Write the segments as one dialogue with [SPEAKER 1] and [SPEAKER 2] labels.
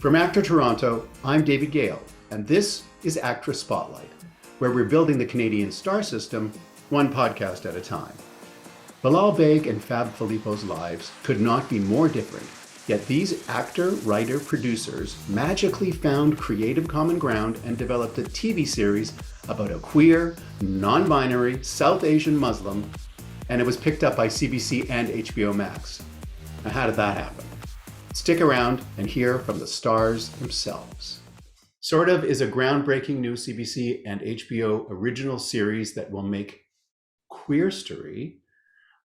[SPEAKER 1] From ACTRA Toronto, I'm David Gale, and this is ACTRA Spotlight, where we're building the Canadian star system one podcast at a time. Bilal Baig and Fab Filippo's lives could not be more different, yet these actor, writer, producers magically found creative common ground and developed a TV series about a queer, non-binary South Asian Muslim, and it was picked up by CBC and HBO Max. Now, how did that happen? Stick around and hear from the stars themselves. Sort of is a groundbreaking new CBC and HBO original series that will make queerstory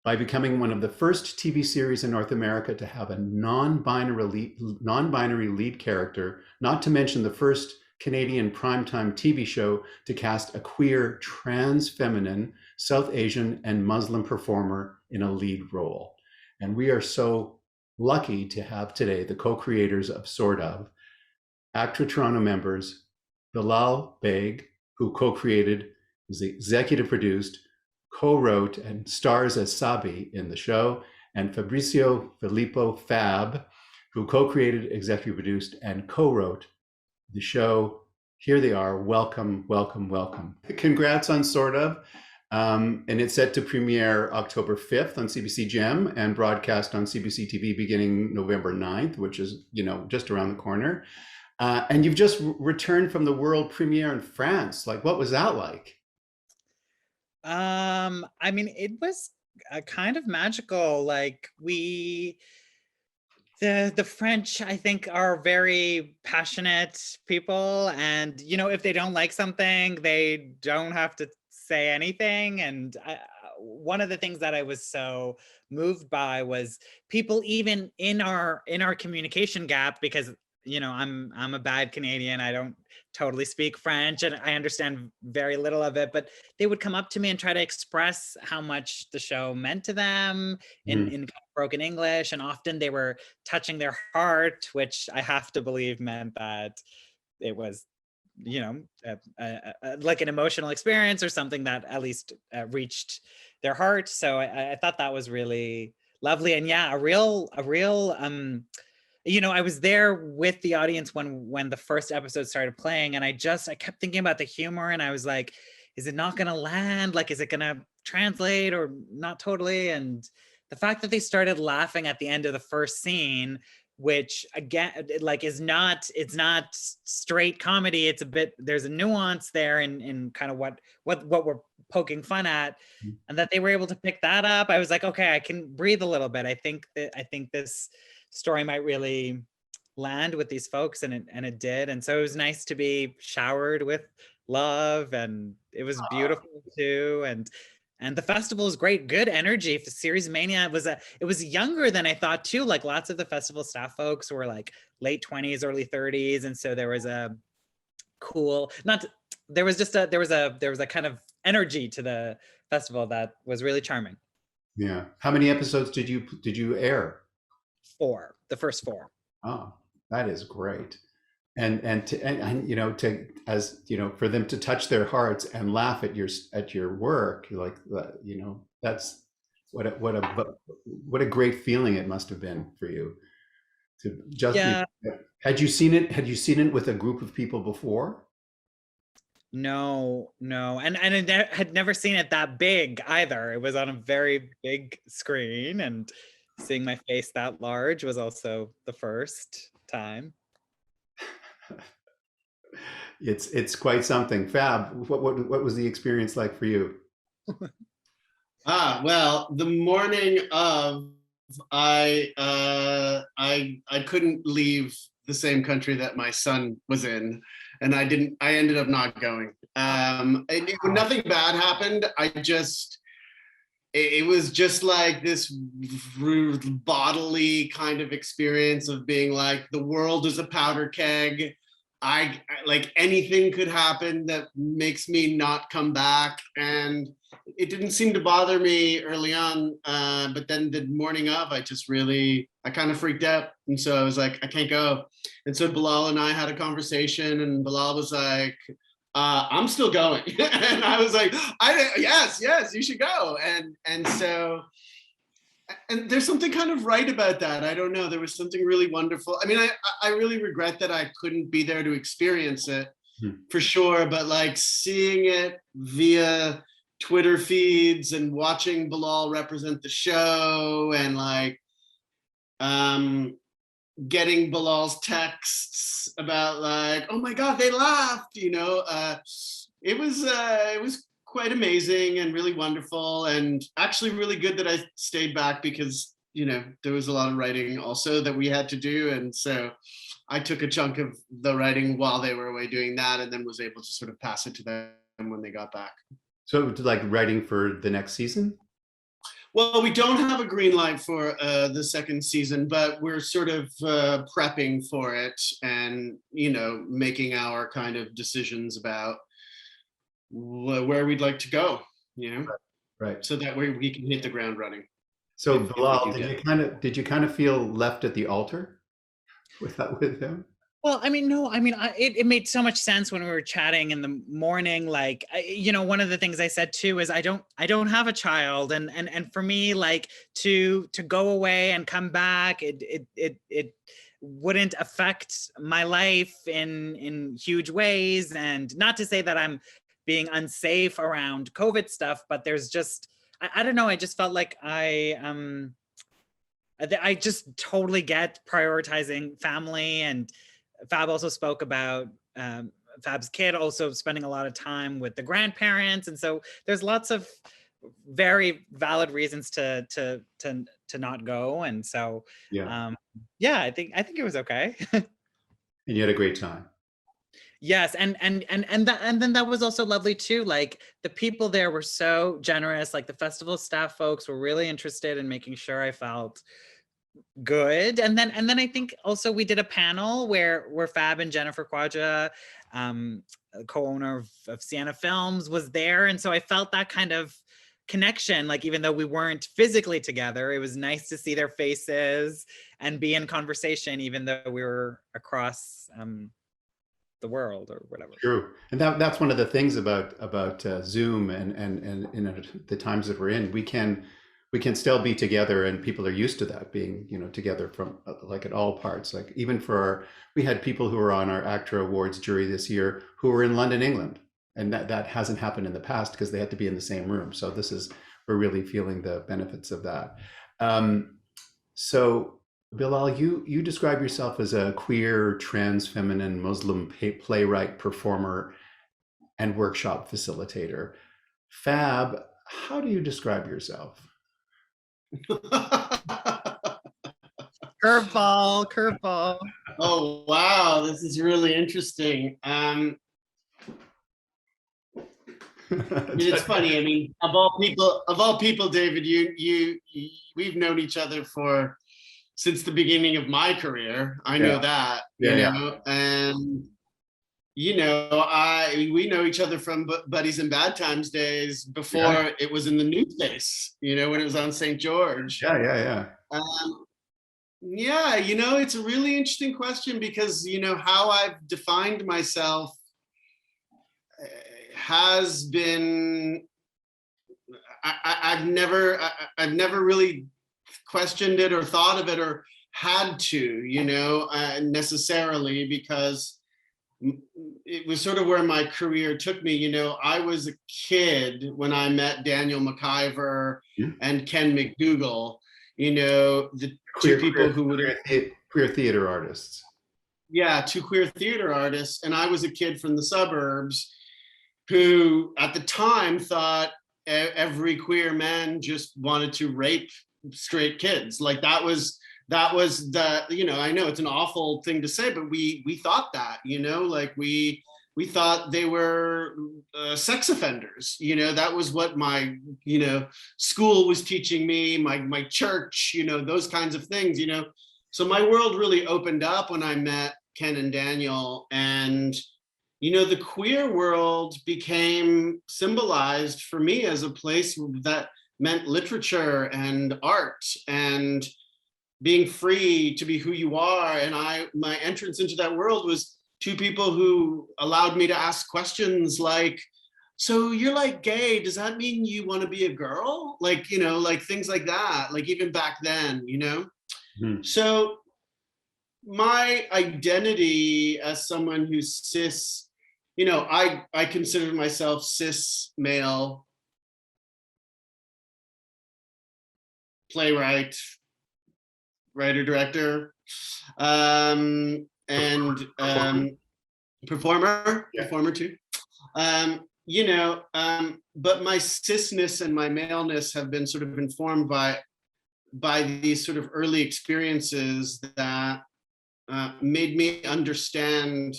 [SPEAKER 1] by becoming one of the first TV series in North America to have a non-binary lead character, not to mention the first Canadian primetime TV show to cast a queer, trans feminine, South Asian, and Muslim performer in a lead role. And we are so lucky to have today the co-creators of Sort of, ACTRA Toronto members, Bilal Baig, who co-created, is executive produced, co-wrote, and stars as Sabi in the show, and Fab Filippo, Fab, who co-created, executive produced, and co-wrote the show. Here they are. Welcome, welcome, welcome. Congrats on Sort of. And it's set to premiere October 5th on CBC Gem and broadcast on CBC TV beginning November 9th, which is, just around the corner. And you've just returned from the world premiere in France. Like, what was that like?
[SPEAKER 2] It was kind of magical. Like the French, I think, are very passionate people, and if they don't like something, they don't have to say anything. And one of the things that I was so moved by was people, even in our communication gap, because I'm a bad Canadian. I don't totally speak French and I understand very little of it, but they would come up to me and try to express how much the show meant to them in kind of broken English. And often they were touching their heart, which I have to believe meant that it was, like an emotional experience or something that at least reached their heart. So I thought that was really lovely. And yeah, a real I was there with the audience when the first episode started playing, and I kept thinking about the humor, and I was like, is it not gonna land? Like, is it gonna translate or not totally? And the fact that they started laughing at the end of the first scene, which again, it's not straight comedy. It's a bit, there's a nuance there in kind of what we're poking fun at, and that they were able to pick that up. I was like, okay, I can breathe a little bit. I think this story might really land with these folks, and it did. And so it was nice to be showered with love, and it was beautiful too. And the festival was great, good energy. For Series Mania, it was younger than I thought too. Like, lots of the festival staff folks were like late 20s, early 30s, and so there was a cool, there was a kind of energy to the festival that was really charming.
[SPEAKER 1] Yeah. How many episodes did you air?
[SPEAKER 2] 4, the first 4.
[SPEAKER 1] Oh, that is great. And for them to touch their hearts and laugh at your work, like, that's what a great feeling it must have been for you to just had you seen it with a group of people before?
[SPEAKER 2] No. And I had never seen it that big either. It was on a very big screen, and seeing my face that large was also the first time.
[SPEAKER 1] It's quite something. Fab, what was the experience like for you?
[SPEAKER 3] Well, the morning of, I couldn't leave the same country that my son was in, and I ended up not going. Nothing bad happened. It was just like this bodily kind of experience of being like, the world is a powder keg. I like, anything could happen that makes me not come back. And it didn't seem to bother me early on. But then the morning of, I kind of freaked out. And so I was like, I can't go. And so Bilal and I had a conversation, and Bilal was like, I'm still going. And I was like, yes, you should go. And so And there's something kind of right about that. I don't know. There was something really wonderful. I mean, I really regret that I couldn't be there to experience it for sure. But like seeing it via Twitter feeds and watching Bilal represent the show and like getting Bilal's texts about like, oh my God, they laughed, you know, it was quite amazing and really wonderful and actually really good that I stayed back because, you know, there was a lot of writing also that we had to do. And so I took a chunk of the writing while they were away doing that and then was able to sort of pass it to them when they got back.
[SPEAKER 1] So like writing for the next season?
[SPEAKER 3] Well, we don't have a green light for the second season, but we're sort of prepping for it and, you know, making our kind of decisions about where we'd like to go, you know,
[SPEAKER 1] Right.
[SPEAKER 3] so that way we can hit the ground running.
[SPEAKER 1] So Bilal, did you kind of feel left at the altar with him?
[SPEAKER 2] Well, I mean, no, I mean, it made so much sense when we were chatting in the morning. Like, you know, one of the things I said too is I don't have a child, and for me, like to go away and come back, it wouldn't affect my life in huge ways. And not to say that I'm being unsafe around COVID stuff, but there's just I don't know. I just felt like I just totally get prioritizing family. And Fab also spoke about Fab's kid also spending a lot of time with the grandparents, and so there's lots of very valid reasons to not go. And so
[SPEAKER 1] Yeah.
[SPEAKER 2] I think it was okay.
[SPEAKER 1] And you had a great time.
[SPEAKER 2] Yes, and then that was also lovely too. Like the people there were so generous. Like the festival staff folks were really interested in making sure I felt good. And then I think also we did a panel where Fab and Jennifer Quadra, co-owner of Sienna Films, was there, and so I felt that kind of connection. Like even though we weren't physically together, it was nice to see their faces and be in conversation, even though we were across the world or whatever.
[SPEAKER 1] True, and that's one of the things about Zoom and you know, the times that we're in. We can still be together, and people are used to that, being, you know, together from like at all parts. Like even for we had people who were on our ACTRA Awards jury this year who were in London, England, and that hasn't happened in the past because they had to be in the same room. So we're really feeling the benefits of that. So Bilal, you describe yourself as a queer, trans, feminine, Muslim playwright, performer, and workshop facilitator. Fab, how do you describe yourself?
[SPEAKER 2] Curveball.
[SPEAKER 3] Oh wow, this is really interesting. It's funny. I mean, of all people, David, we've known each other since the beginning of my career. I know that, you know, and you know, we know each other from Buddies in Bad Times days before it was in the new face, you know, when it was on St. George.
[SPEAKER 1] Yeah.
[SPEAKER 3] Yeah, you know, it's a really interesting question because, you know, how I've defined myself has been, I've never really questioned it or thought of it or had to, you know, necessarily, because it was sort of where my career took me. You know, I was a kid when I met Daniel McIver and Ken McDougall, you know, the two people who would
[SPEAKER 1] queer theater artists.
[SPEAKER 3] Yeah, two queer theater artists. And I was a kid from the suburbs who at the time thought every queer man just wanted to rape straight kids. Like that was the, you know, I know it's an awful thing to say, but we thought that, you know, like we thought they were sex offenders. You know, that was what my, you know, school was teaching me, my church, you know, those kinds of things, you know. So my world really opened up when I met Ken and Daniel, and you know, the queer world became symbolized for me as a place that meant literature and art and being free to be who you are. And my entrance into that world was two people who allowed me to ask questions like, so you're like gay, does that mean you want to be a girl? Like, you know, like things like that, like even back then, you know? So my identity as someone who's cis, you know, I consider myself cis male, playwright, writer, director, and performer,
[SPEAKER 1] Yeah.
[SPEAKER 3] performer too. You know, but my cisness and my maleness have been sort of informed by these sort of early experiences that made me understand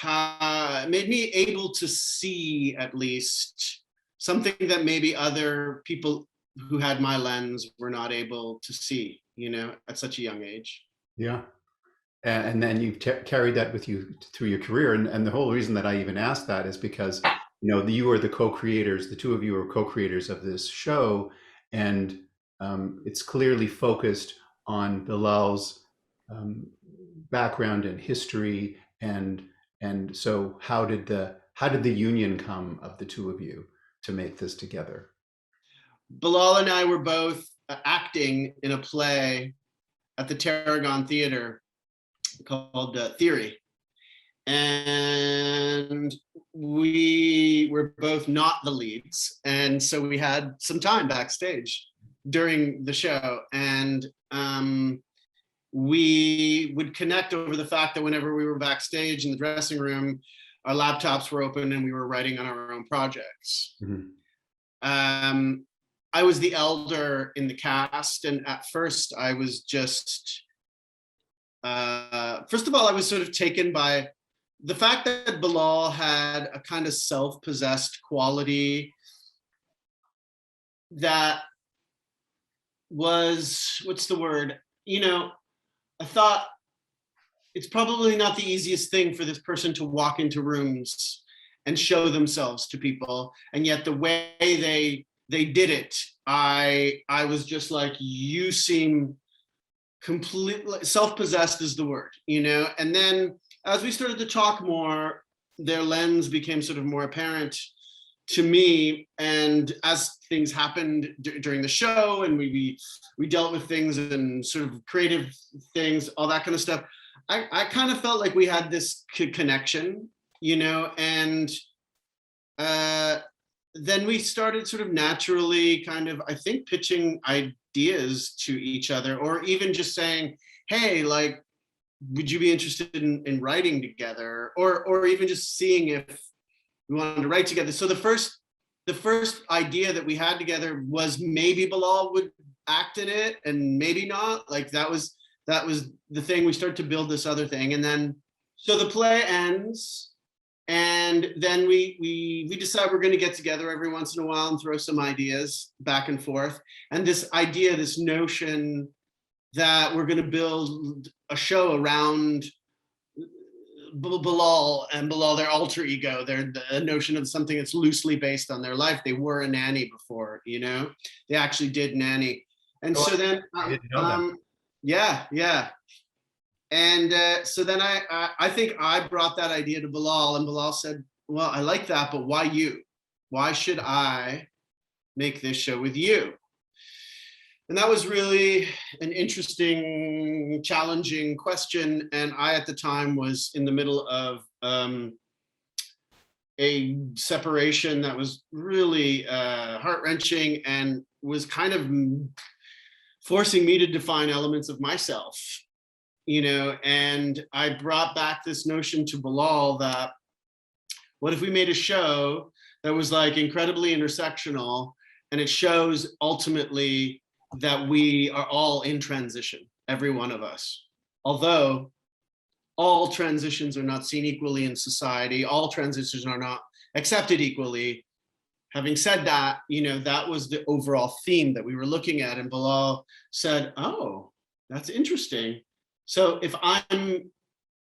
[SPEAKER 3] made me able to see at least something that maybe other people who had my lens were not able to see, you know, at such a young age.
[SPEAKER 1] Yeah. And then you've carried that with you through your career. And the whole reason that I even asked that is because, you know, you are the co-creators, the two of you are co-creators of this show. And it's clearly focused on Bilal's background and history. And so how did the union come of the two of you to make this together?
[SPEAKER 3] Bilal and I were both acting in a play at the Tarragon Theater called Theory. And we were both not the leads. And so we had some time backstage during the show. And we would connect over the fact that whenever we were backstage in the dressing room, our laptops were open and we were writing on our own projects. I was the elder in the cast, and at first I was just, first of all, I was sort of taken by the fact that Bilal had a kind of self-possessed quality that was, what's the word? You know, I thought it's probably not the easiest thing for this person to walk into rooms and show themselves to people. And yet the way they did it, I was just like, you seem completely self-possessed is the word, you know? And then as we started to talk more, their lens became sort of more apparent to me. And as things happened during the show and we dealt with things and sort of creative things, all that kind of stuff, I kind of felt like we had this connection, you know, and then we started sort of naturally kind of, I think, pitching ideas to each other, or even just saying, hey, like, would you be interested in writing together? Or even just seeing if we wanted to write together. So the first idea that we had together was maybe Bilal would act in it and maybe not. Like that was the thing. We start to build this other thing. And then, so the play ends. And then we decide we're going to get together every once in a while and throw some ideas back and forth. And this idea, this notion that we're going to build a show around Bilal and Bilal, their alter ego, the notion of something that's loosely based on their life. They were a nanny before, you know, they actually did nanny. And so then, yeah. And so then I think I brought that idea to Bilal, and Bilal said, well, I like that, but why you? Why should I make this show with you? And that was really an interesting, challenging question. And I, at the time, was in the middle of a separation that was really heart-wrenching and was kind of forcing me to define elements of myself. You know, and I brought back this notion to Bilal that what if we made a show that was like incredibly intersectional, and it shows ultimately that we are all in transition, every one of us. Although all transitions are not seen equally in society, all transitions are not accepted equally. Having said that, you know, that was the overall theme that we were looking at. And Bilal said, oh, that's interesting. So if I'm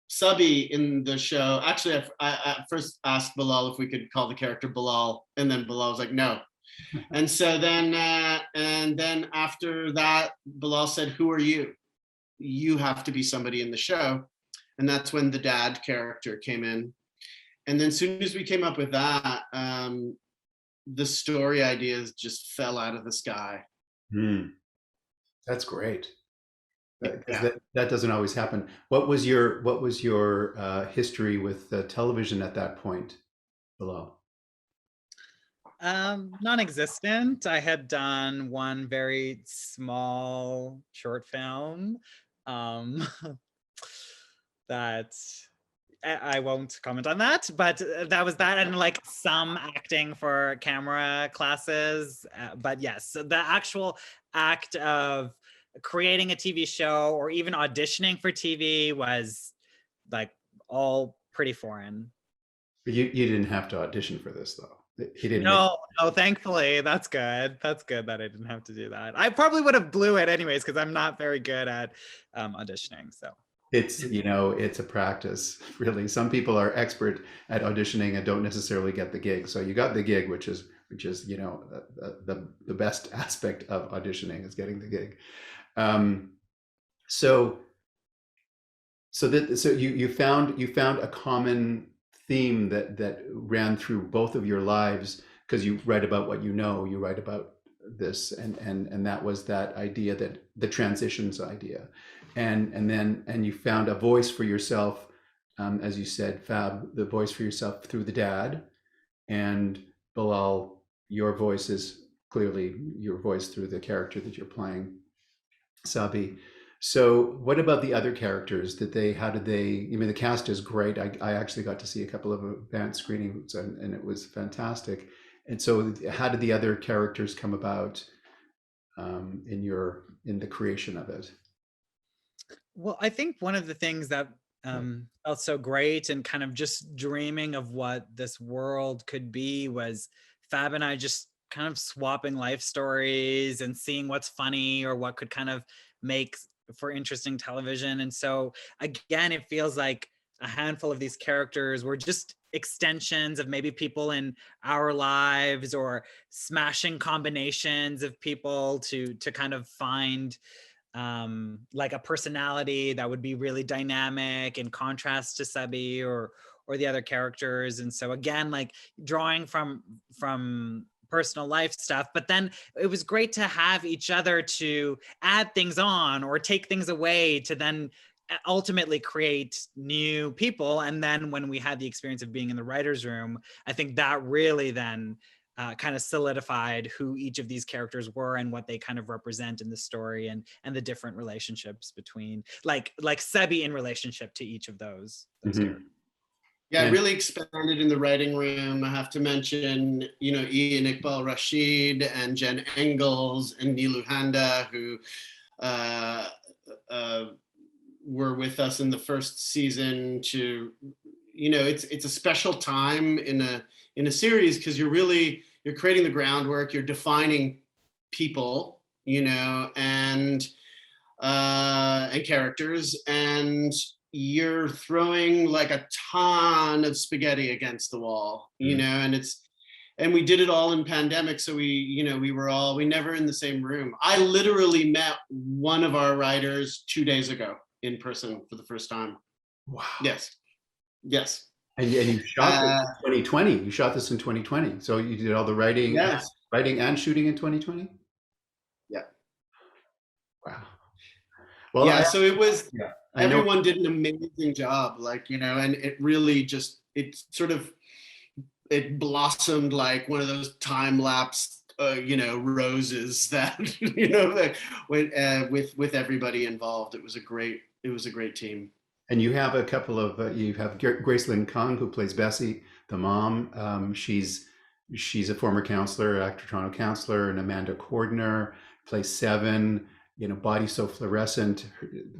[SPEAKER 3] subby in the show, actually, I first asked Bilal if we could call the character Bilal, and then Bilal was like, no. And so then, and then after that, Bilal said, who are you? You have to be somebody in the show. And that's when the dad character came in. then as soon as we came up with that, the story ideas just fell out of the sky.
[SPEAKER 1] That's great.
[SPEAKER 3] Yeah.
[SPEAKER 1] That doesn't always happen. What was your history with television at that point, Bilal?
[SPEAKER 2] Non-existent. I had done one very small short film um, that I won't comment on that, but that was that, and like some acting for camera classes. But yes, the actual act of creating a TV show or even auditioning for TV was like all pretty foreign.
[SPEAKER 1] But you didn't have to audition for this though. He didn't make.
[SPEAKER 2] No, no, thankfully, that's good. That's good that I didn't have to do that. I probably would have blew it anyways because I'm not very good at auditioning. So
[SPEAKER 1] It's, it's a practice, really. Some people are expert at auditioning and don't necessarily get the gig. So you got the gig, which is the best aspect of auditioning is getting the gig. So you found a common theme that ran through both of your lives, because you write about what you write about this, and that was that idea, that the transitions idea, and you found a voice for yourself, as you said, Fab, the voice for yourself through the dad, and Bilal, your voice is clearly your voice through the character that you're playing, Sabi. So what about the other characters? The cast is great. I actually got to see a couple of advanced screenings, and it was fantastic. And so how did the other characters come about in the creation of it?
[SPEAKER 2] well, I think one of the things that felt so great and kind of just dreaming of what this world could be was Fab and I just kind of swapping life stories and seeing what's funny or what could kind of make for interesting television. And so again, it feels like a handful of these characters were just extensions of maybe people in our lives, or smashing combinations of people to kind of find like a personality that would be really dynamic in contrast to Sebi or the other characters. And so again, like drawing from personal life stuff, but then it was great to have each other to add things on or take things away to then ultimately create new people. And then when we had the experience of being in the writer's room, I think that really then kind of solidified who each of these characters were and what they kind of represent in the story, and the different relationships between like Sebi in relationship to each of those characters.
[SPEAKER 3] Yeah, I really expanded in the writing room. I have to mention, Ian Iqbal Rashid and Jen Engels and Neelu Handa, who were with us in the first season. It's a special time in a series, because you're creating the groundwork, you're defining people, and characters, and you're throwing like a ton of spaghetti against the wall, and we did it all in pandemic. So we never in the same room. I literally met one of our writers 2 days ago in person for the first time.
[SPEAKER 1] Wow.
[SPEAKER 3] Yes.
[SPEAKER 1] And you shot this in 2020. You shot this in 2020. So you did all the writing,
[SPEAKER 3] yes.
[SPEAKER 1] writing and shooting in 2020?
[SPEAKER 3] Yeah.
[SPEAKER 1] Wow. Well,
[SPEAKER 3] yeah, so it was, everyone
[SPEAKER 1] know.
[SPEAKER 3] did an amazing job, and it really it blossomed like one of those time lapse, roses that, with everybody involved. It was a great team.
[SPEAKER 1] And you have a couple of, you have Gracelyn Kung, who plays Bessie, the mom. She's a former counselor, ACTRA Toronto counselor, and Amanda Cordner plays Seven. Body So Fluorescent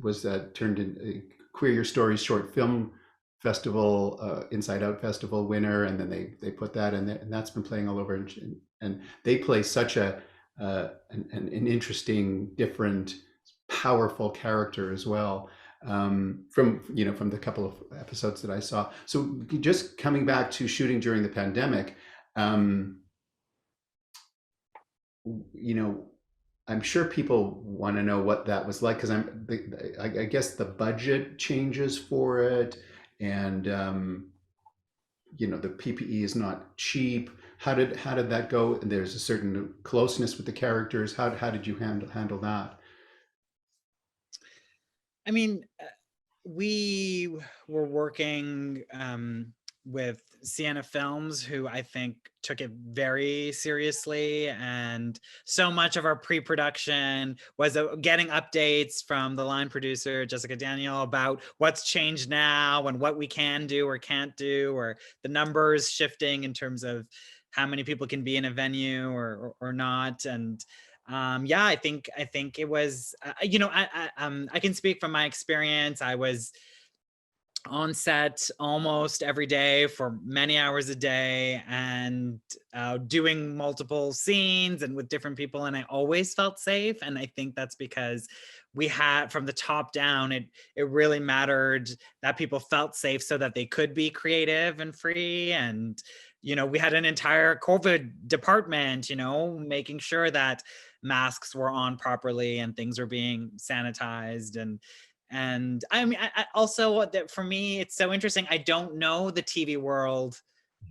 [SPEAKER 1] was turned in a Queer Your Stories short film festival, Inside Out Festival winner, and then they put that in there, and that's been playing all over. And they play such an interesting, different, powerful character as well. From the couple of episodes that I saw. So just coming back to shooting during the pandemic, I'm sure people want to know what that was like, because I guess the budget changes for it, and the PPE is not cheap. How did that go? And there's a certain closeness with the characters. How did you handle that?
[SPEAKER 2] I mean, we were working with Sienna Films, who I think took it very seriously. And so much of our pre-production was getting updates from the line producer, Jessica Daniel, about what's changed now and what we can do or can't do, or the numbers shifting in terms of how many people can be in a venue or not. And yeah, I think it was, I can speak from my experience. I was on set almost every day for many hours a day, and doing multiple scenes and with different people, and I always felt safe. And I think that's because we had, from the top down, it really mattered that people felt safe so that they could be creative and free. And we had an entire COVID department, making sure that masks were on properly and things were being sanitized. And I mean, I also, that for me, it's so interesting. I don't know the TV world,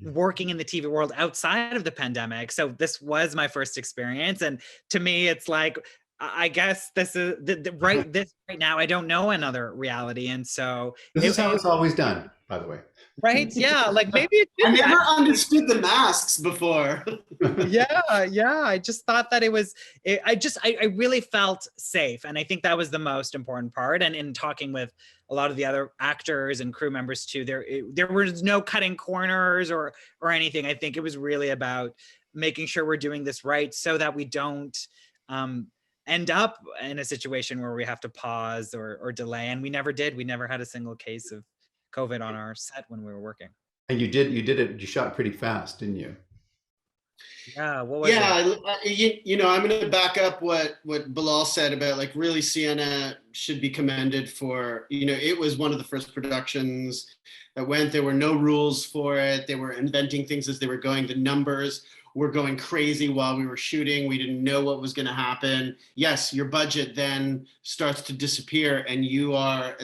[SPEAKER 2] working in the TV world outside of the pandemic. So this was my first experience. And to me, it's like, I guess this is right now, I don't know another reality. And so
[SPEAKER 1] This is how it's always done, by the way.
[SPEAKER 2] right. Yeah. Like maybe it
[SPEAKER 3] I
[SPEAKER 2] did
[SPEAKER 3] never understood the masks before.
[SPEAKER 2] yeah. I just thought that I really felt safe, and I think that was the most important part. And in talking with a lot of the other actors and crew members too, there was no cutting corners or anything. I think it was really about making sure we're doing this right so that we don't end up in a situation where we have to pause or delay. And we never did. We never had a single case of COVID on our set when we were working.
[SPEAKER 1] And you did it. You shot pretty fast, didn't you?
[SPEAKER 2] Yeah. What was
[SPEAKER 3] it? I'm going to back up what Bilal said about, like, really Sienna should be commended for, it was one of the first productions that went. There were no rules for it. They were inventing things as they were going. The numbers were going crazy while we were shooting. We didn't know what was going to happen. Yes, your budget then starts to disappear, and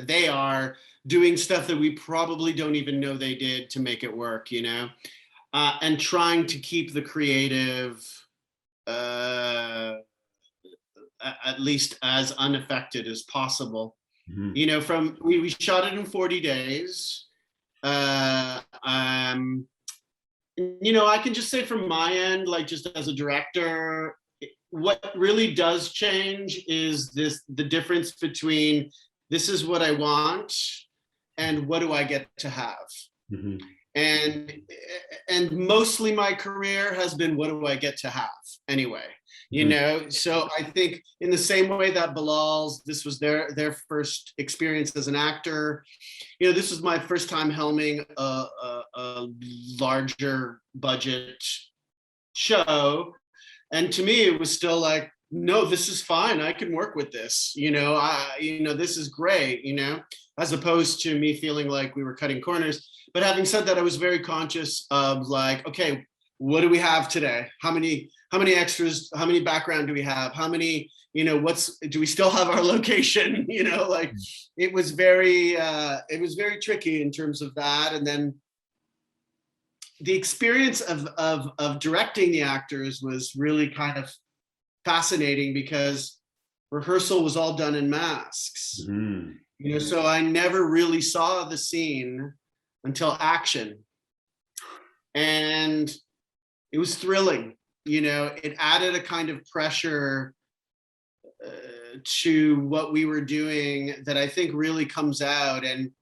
[SPEAKER 3] they are doing stuff that we probably don't even know they did to make it work, and trying to keep the creative at least as unaffected as possible. Mm-hmm. We shot it in 40 days. I can just say from my end, like, just as a director, what really does change is the difference between this is what I want and what do I get to have. Mm-hmm. And mostly my career has been, what do I get to have anyway, So I think in the same way that Bilal's, this was their first experience as an actor, this was my first time helming a larger budget show, and to me it was still like, no, this is fine, I can work with this, this is great, as opposed to me feeling like we were cutting corners. But having said that, I was very conscious of, like, okay, what do we have today? How many extras? How many background do we have? How many, do we still have our location? Like, it was very tricky in terms of that. And then the experience of directing the actors was really kind of fascinating, because rehearsal was all done in masks. Mm-hmm. So I never really saw the scene until action, and it was thrilling. It added a kind of pressure to what we were doing that I think really comes out, and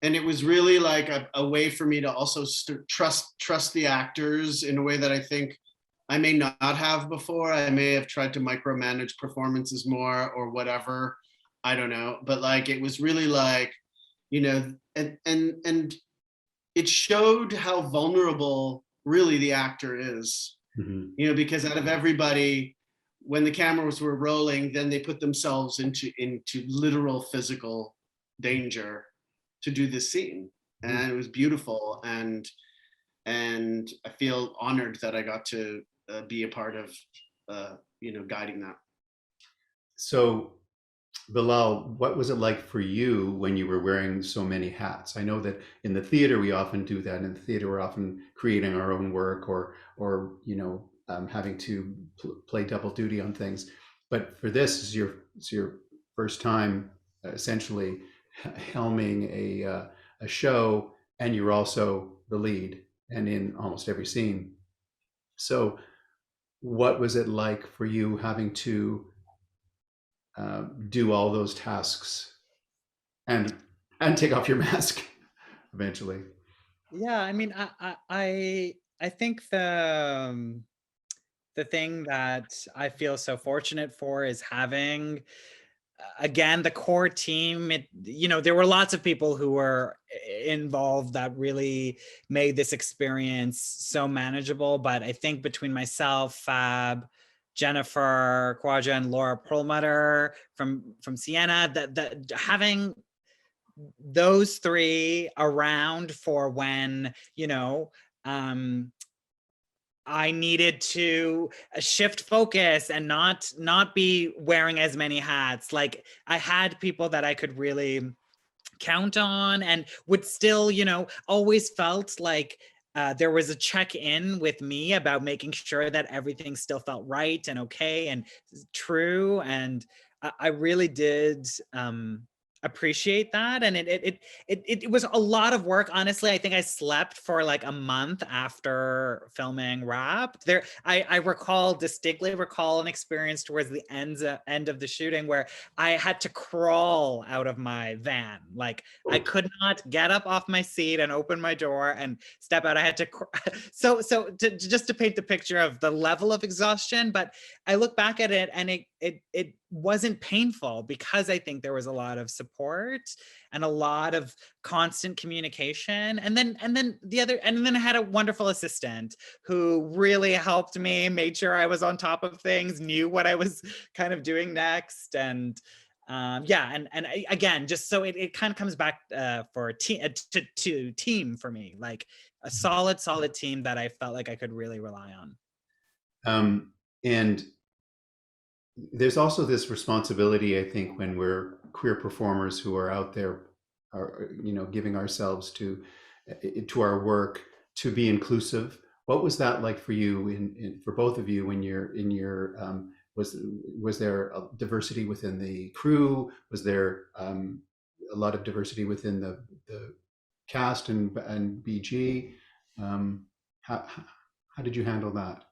[SPEAKER 3] it was really like a way for me to also trust the actors in a way that I think I may not have before. I may have tried to micromanage performances more or whatever, I don't know, but like, it was really like, and it showed how vulnerable really the actor is. Mm-hmm. Because out of everybody, when the cameras were rolling, then they put themselves into literal physical danger to do this scene. Mm-hmm. And it was beautiful, and I feel honored that I got to be a part of guiding that.
[SPEAKER 1] So Bilal, what was it like for you when you were wearing so many hats? I know that in the theater we often do that. In the theater, we're often creating our own work, or having to play double duty on things. But for this, it's your first time essentially helming a show, and you're also the lead and in almost every scene. So, what was it like for you having to do all those tasks and take off your mask eventually?
[SPEAKER 2] Yeah, I mean, I think the thing that I feel so fortunate for is having again the core team. There were lots of people who were involved that really made this experience so manageable, but I think between myself, Fab, Jennifer Kwaja, and Laura Perlmutter from Sienna, that having those three around for when um I needed to shift focus and not be wearing as many hats. Like I had people that I could really count on, and would still, always felt like there was a check-in with me about making sure that everything still felt right and okay and true. And I really did appreciate that. And it was a lot of work. Honestly, I think I slept for like a month after filming wrapped. I distinctly recall an experience towards the end of the shooting where I had to crawl out of my van. Like I could not get up off my seat and open my door and step out. I had to just to paint the picture of the level of exhaustion. But I look back at it, and it wasn't painful because I think there was a lot of support and a lot of constant communication. And then I had a wonderful assistant who really helped me, made sure I was on top of things, knew what I was kind of doing next. And again, just so it kind of comes back for to team for me, like a solid team that I felt like I could really rely on.
[SPEAKER 1] And there's also this responsibility, I think, when we're queer performers who are out there, are giving ourselves to our work, to be inclusive. What was that like for you, for both of you, when you're in your was there a diversity within the crew? Was there a lot of diversity within the cast and BG? How did you handle that?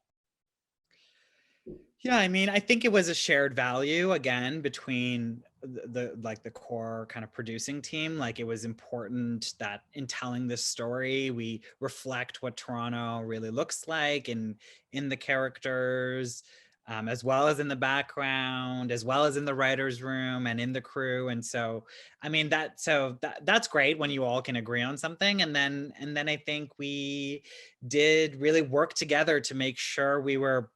[SPEAKER 2] Yeah, I mean, I think it was a shared value again between the core kind of producing team. Like it was important that in telling this story, we reflect what Toronto really looks like in the characters, as well as in the background, as well as in the writers' room and in the crew. And so, I mean, that's great when you all can agree on something. And then I think we did really work together to make sure we were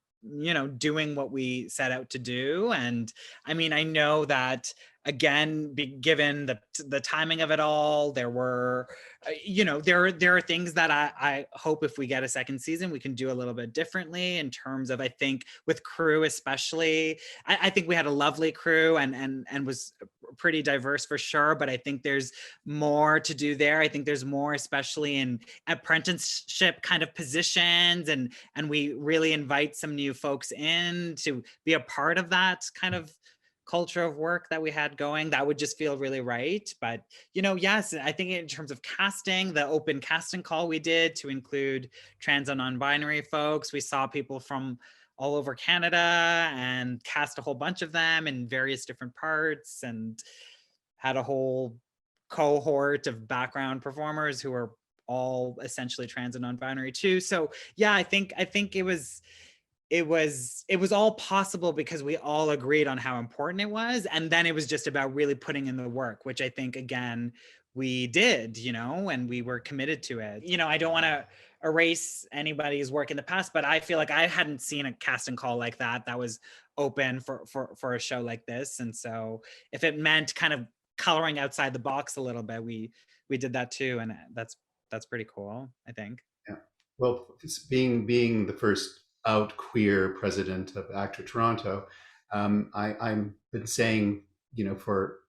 [SPEAKER 2] doing what we set out to do. And I mean, I know that again, given the timing of it all, there were there are things that I hope if we get a second season we can do a little bit differently in terms of, I think with crew especially. I think we had a lovely crew and was pretty diverse for sure, but I think there's more to do there. I think there's more especially in apprenticeship kind of positions, and we really invite some new folks in to be a part of that kind of culture of work that we had going. That would just feel really right. But yes, I think in terms of casting, the open casting call we did to include trans and non-binary folks, we saw people from all over Canada and cast a whole bunch of them in various different parts, and had a whole cohort of background performers who are all essentially trans and non-binary too. So yeah, I think it was all possible because we all agreed on how important it was, and then it was just about really putting in the work, which I think again we did, and we were committed to it. I don't want to erase anybody's work in the past, but I feel like I hadn't seen a casting call like that was open for a show like this. And so if it meant kind of coloring outside the box a little bit, we did that too, and that's pretty cool, I think.
[SPEAKER 1] Yeah. Well, it's being the first out queer president of ACTRA Toronto, I'm been saying for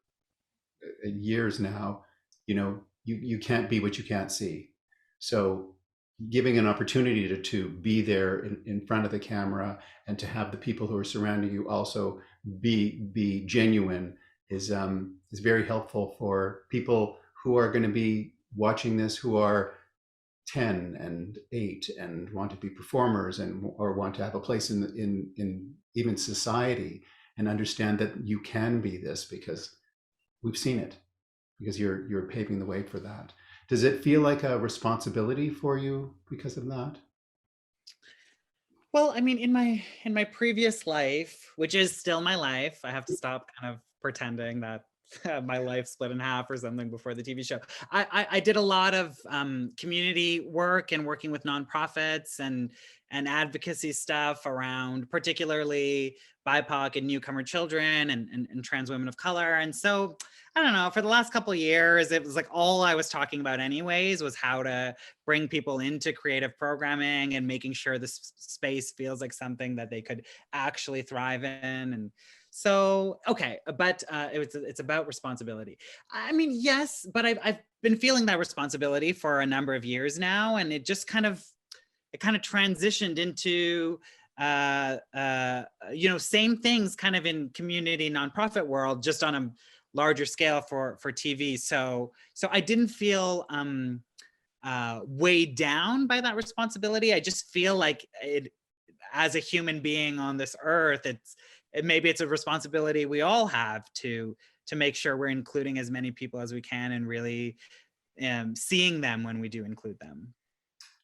[SPEAKER 1] years now, you can't be what you can't see. So giving an opportunity to be there in front of the camera, and to have the people who are surrounding you also be genuine is very helpful for people who are going to be watching this, who are 10 and 8 and want to be performers, and or want to have a place in even society, and understand that you can be this because we've seen it, because you're paving the way for that. Does it feel like a responsibility for you because of that?
[SPEAKER 2] Well, I mean, in my previous life, which is still my life, I have to stop kind of pretending that my life split in half or something before the TV show. I did a lot of community work and working with nonprofits and advocacy stuff around particularly BIPOC and newcomer children and trans women of color. And so I don't know, for the last couple of years, it was like all I was talking about anyways was how to bring people into creative programming and making sure this space feels like something that they could actually thrive in. And so, okay, but it's about responsibility. I mean, yes, but I've been feeling that responsibility for a number of years now, and it just kind of transitioned into same things kind of in community nonprofit world, just on a larger scale for TV. So I didn't feel weighed down by that responsibility. I just feel like it, as a human being on this earth, maybe it's a responsibility we all have to make sure we're including as many people as we can, and really seeing them when we do include them.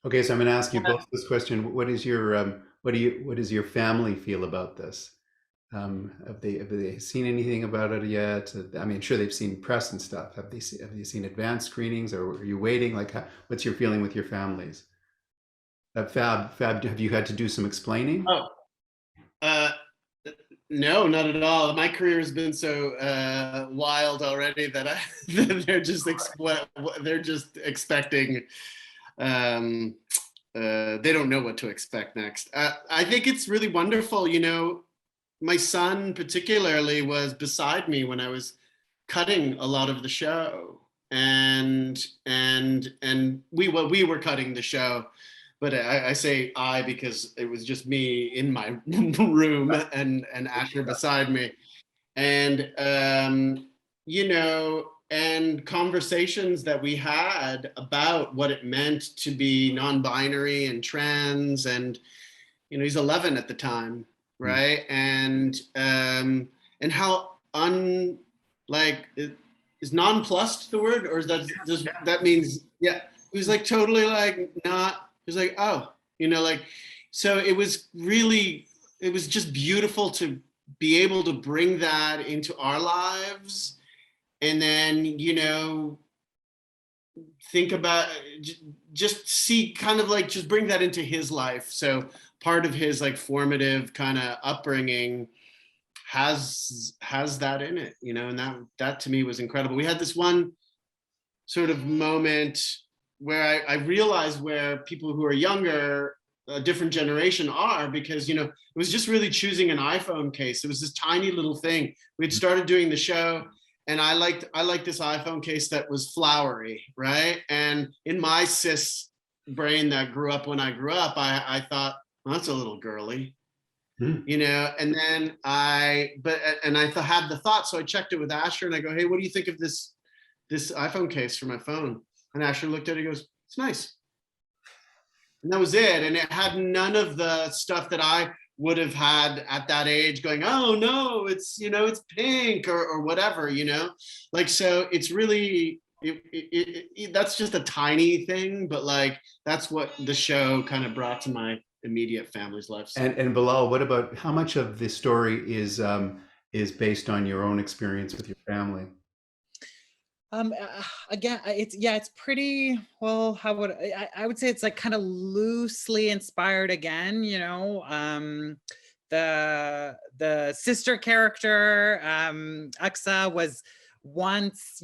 [SPEAKER 1] Okay, so I'm going to ask you both this question. What does your family feel about this? Have they seen anything about it yet? I mean, sure, they've seen press and stuff. Have you seen advanced screenings, or are you waiting? Like, what's your feeling with your families? Fab, have you had to do some explaining?
[SPEAKER 3] Oh, no, not at all. My career has been so wild already that they're just expecting. They don't know what to expect next. I think it's really wonderful. My son particularly was beside me when I was cutting a lot of the show, and we were cutting the show, but I say I because it was just me in my room and Asher beside me, and and conversations that we had about what it meant to be non-binary and trans, and he's 11 at the time, right? And how is nonplussed the word, or is that means, yeah, he was like totally like not, he was like, oh, so it was just beautiful to be able to bring that into our lives, and then think about, just see, kind of like just bring that into his life. So part of his like formative kind of upbringing has that in it, and that to me was incredible. We had this one sort of moment where I realized where people who are younger, a different generation, are, because it was just really choosing an iPhone case. It was this tiny little thing. We'd started doing the show, and I liked this iPhone case that was flowery, right? And in my cis brain that grew up when I grew up, I thought, well, that's a little girly, and then I had the thought, so I checked it with Asher, and I go, hey, what do you think of this iPhone case for my phone? And Asher looked at it, he goes, it's nice. And that was it. And it had none of the stuff that I would have had at that age, going, oh no, it's it's pink or whatever, like, so it's really that's just a tiny thing, but like that's what the show kind of brought to my immediate family's life.
[SPEAKER 1] And Bilal, what about, how much of the story is based on your own experience with your family?
[SPEAKER 2] Again, it's pretty well. How would I would say it's like kind of loosely inspired again. The sister character, Aksa, was once,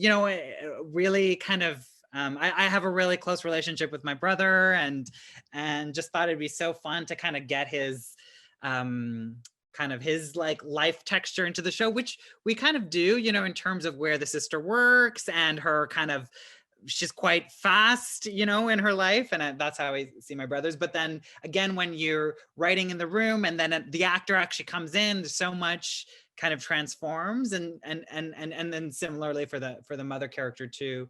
[SPEAKER 2] really kind of. I have a really close relationship with my brother, and just thought it'd be so fun to kind of get his kind kind of his like life texture into the show, which we kind of do, you know, in terms of where the sister works and her kind of, she's quite fast, you know, in her life. And that's how I see my brothers. But then again, when you're writing in the room and then the actor actually comes in, there's so much kind of transforms, and then similarly for the mother character too.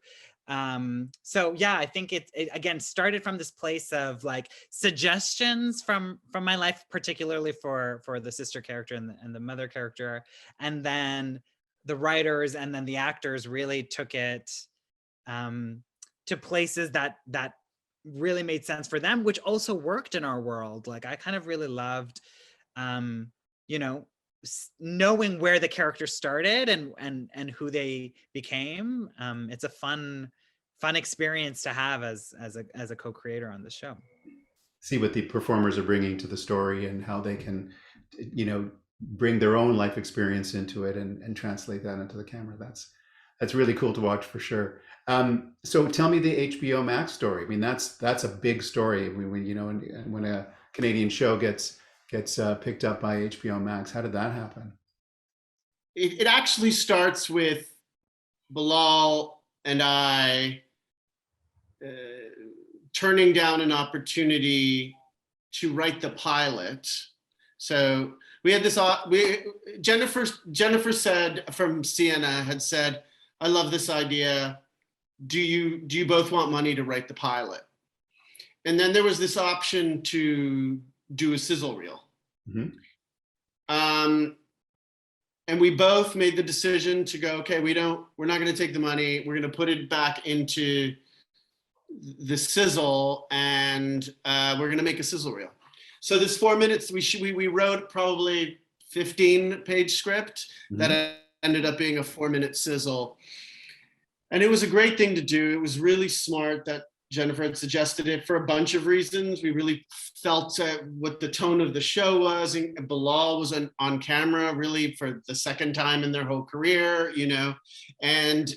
[SPEAKER 2] So yeah, I think it again started from this place of like suggestions from my life, particularly for the sister character and the mother character, and then the writers and then the actors really took it to places that really made sense for them, which also worked in our world. Like I kind of really loved, you know, knowing where the characters started and who they became. It's a fun experience to have as a co-creator on the show.
[SPEAKER 1] See what the performers are bringing to the story and how they can, you know, bring their own life experience into it and translate that into the camera. That's really cool to watch for sure. So tell me the HBO Max story. I mean, that's a big story. When you know, when a Canadian show gets picked up by HBO Max, how did that happen?
[SPEAKER 3] It actually starts with Bilal and I turning down an opportunity to write the pilot. So we had this. Jennifer said from Sienna had said, "I love this idea. Do you both want money to write the pilot?" And then there was this option to do a sizzle reel. Mm-hmm. And we both made the decision to go, okay, we're not going to take the money. We're going to put it back into the sizzle, and we're going to make a sizzle reel. So this 4 minutes, we wrote probably 15-page script that ended up being a 4-minute sizzle. And it was a great thing to do. It was really smart that Jennifer had suggested it for a bunch of reasons. We really felt what the tone of the show was. And Bilal was on camera really for the second time in their whole career, you know. And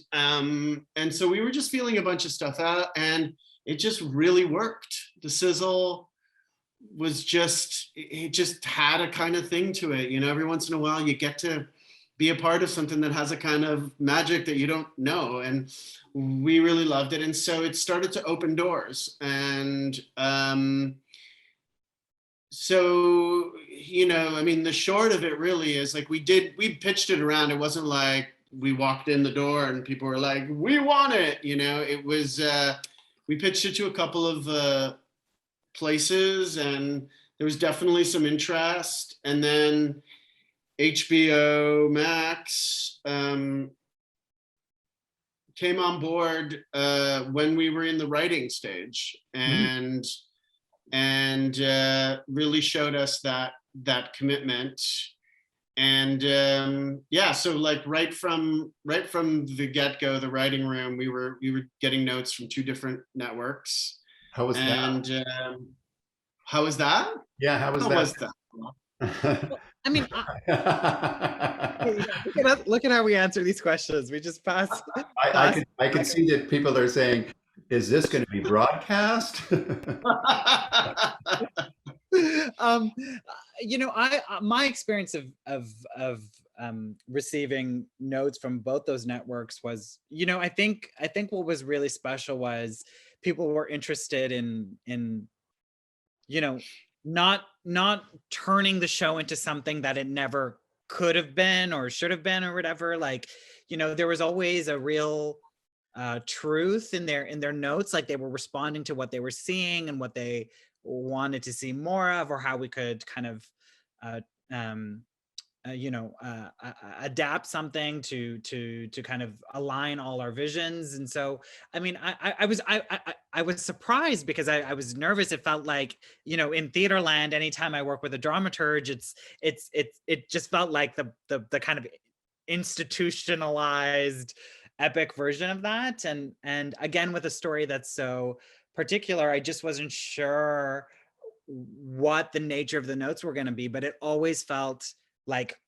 [SPEAKER 3] so we were just feeling a bunch of stuff out, and it just really worked. The sizzle was it just had a kind of thing to it. You know, every once in a while you get to be a part of something that has a kind of magic that you don't know. And we really loved it. And so it started to open doors. And so, you know, I mean, the short of it really is like we pitched it around. It wasn't like we walked in the door and people were like, we want it. You know, it was, we pitched it to a couple of places, and there was definitely some interest. And then HBO Max came on board when we were in the writing stage, and really showed us that commitment. And yeah, so like right from the get-go, the writing room, we were getting notes from 2 different networks.
[SPEAKER 1] How was that?
[SPEAKER 3] How was that?
[SPEAKER 1] Yeah, how was that?
[SPEAKER 2] I mean, look at how we answer these questions. We just pass.
[SPEAKER 1] I can see that people are saying, "Is this going to be broadcast?"
[SPEAKER 2] You know, my experience of receiving notes from both those networks was, you know, I think what was really special was people were interested in you know, not turning the show into something that it never could have been or should have been or whatever. Like, you know, there was always a real truth in their notes. Like they were responding to what they were seeing and what they wanted to see more of, or how we could kind of adapt something to kind of align all our visions. And so, I mean, I was surprised because I was nervous. It felt like, you know, in Theaterland, anytime I work with a dramaturge, it just felt like the kind of institutionalized epic version of that. And again, with a story that's so particular, I just wasn't sure what the nature of the notes were going to be, but it always felt like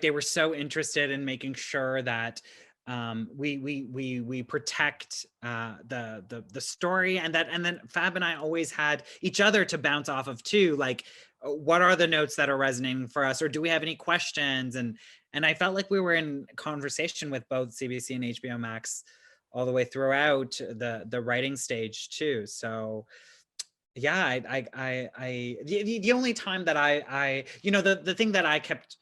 [SPEAKER 2] they were so interested in making sure that we protect the story, and then Fab and I always had each other to bounce off of too. Like, what are the notes that are resonating for us, or do we have any questions? And I felt like we were in conversation with both CBC and HBO Max all the way throughout the writing stage too. So yeah, the only time that I the thing that I kept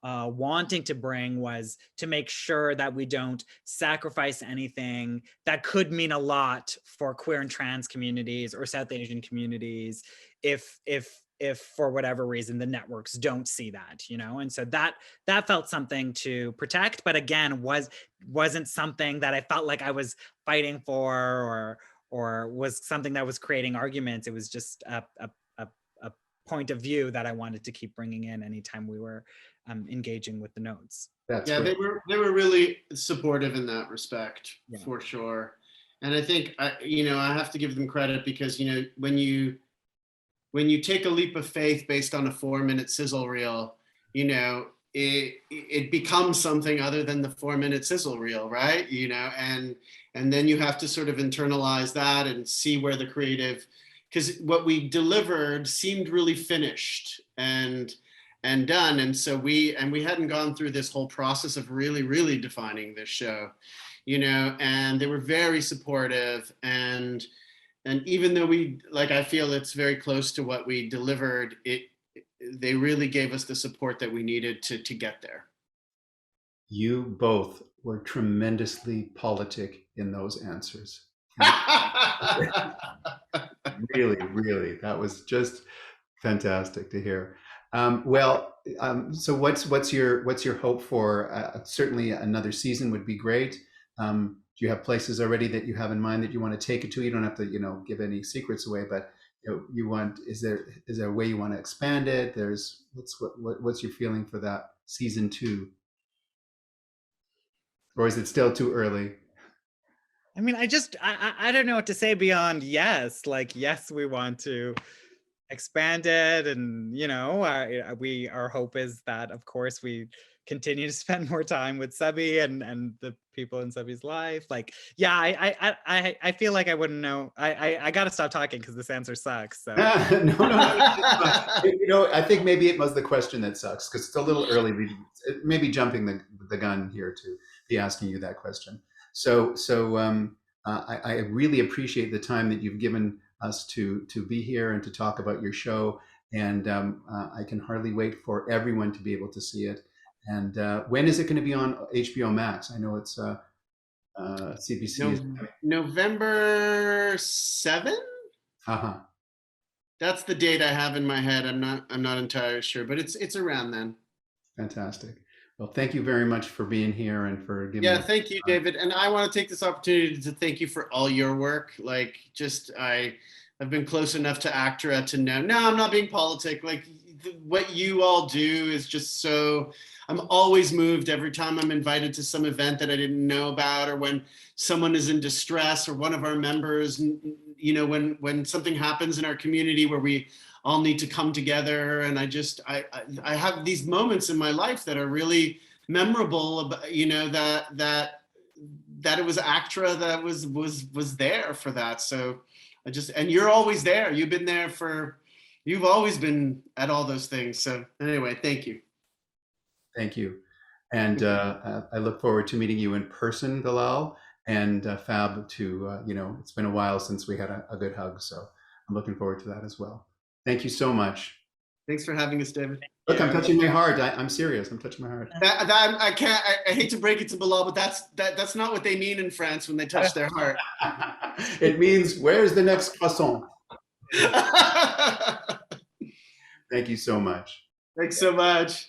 [SPEAKER 2] wanting to bring was to make sure that we don't sacrifice anything that could mean a lot for queer and trans communities or South Asian communities if for whatever reason the networks don't see that, and so that felt something to protect, but again wasn't something that I felt like I was fighting for or was something that was creating arguments. It was just a point of view that I wanted to keep bringing in anytime we were engaging with the notes.
[SPEAKER 1] That's
[SPEAKER 3] yeah,
[SPEAKER 1] great.
[SPEAKER 3] they were really supportive in that respect,
[SPEAKER 2] Yeah.
[SPEAKER 3] for sure. And I think I have to give them credit because when you take a leap of faith based on a 4-minute sizzle reel, it becomes something other than the 4-minute sizzle reel, right? And then you have to sort of internalize that and see where the creative, because what we delivered seemed really finished and done. And so we hadn't gone through this whole process of really, really defining this show, and they were very supportive. And even though I feel it's very close to what we delivered, they really gave us the support that we needed to get there.
[SPEAKER 1] You both were tremendously politic in those answers. Really, really, that was just fantastic to hear. So what's your hope for? Certainly, another season would be great. Do you have places already that you have in mind that you want to take it to? You don't have to, give any secrets away, but is there a way you want to expand it? What's your feeling for that season 2? Or is it still too early?
[SPEAKER 2] I mean, I don't know what to say beyond yes. Like, yes, we want to expand it, and our hope is that, of course, we continue to spend more time with Subby and the people in Subby's life. Like, yeah, I feel like I wouldn't know. I got to stop talking because this answer sucks. So
[SPEAKER 1] No. I think maybe it was the question that sucks because it's a little early. Maybe jumping the gun here to be asking you that question. So I really appreciate the time that you've given us to be here and to talk about your show. And I can hardly wait for everyone to be able to see it. And when is it going to be on HBO Max? I know it's CBC.
[SPEAKER 3] November 7th?
[SPEAKER 1] Uh-huh.
[SPEAKER 3] That's the date I have in my head. I'm not entirely sure, but it's around then.
[SPEAKER 1] Fantastic. Well, thank you very much for being here and for giving.
[SPEAKER 3] Yeah, thank you, David. And I want to take this opportunity to thank you for all your work. Like, I've been close enough to ACTRA to know. No, I'm not being politic. Like, what you all do is just so. I'm always moved every time I'm invited to some event that I didn't know about, or when someone is in distress, or one of our members, when something happens in our community where we all need to come together. And I have these moments in my life that are really memorable, that it was ACTRA that was there for that. So and you're always there. You've always been at all those things. So anyway, thank you.
[SPEAKER 1] Thank you. And I look forward to meeting you in person, Bilal, and Fab too. It's been a while since we had a good hug. So I'm looking forward to that as well. Thank you so much.
[SPEAKER 3] Thanks for having us, David.
[SPEAKER 1] Look, I'm touching my heart. I'm serious. I'm touching my heart.
[SPEAKER 3] I can't. I hate to break it to Bilal, but that's not what they mean in France when they touch their heart.
[SPEAKER 1] It means, where's the next croissant? Thank you so much.
[SPEAKER 3] Thanks so much.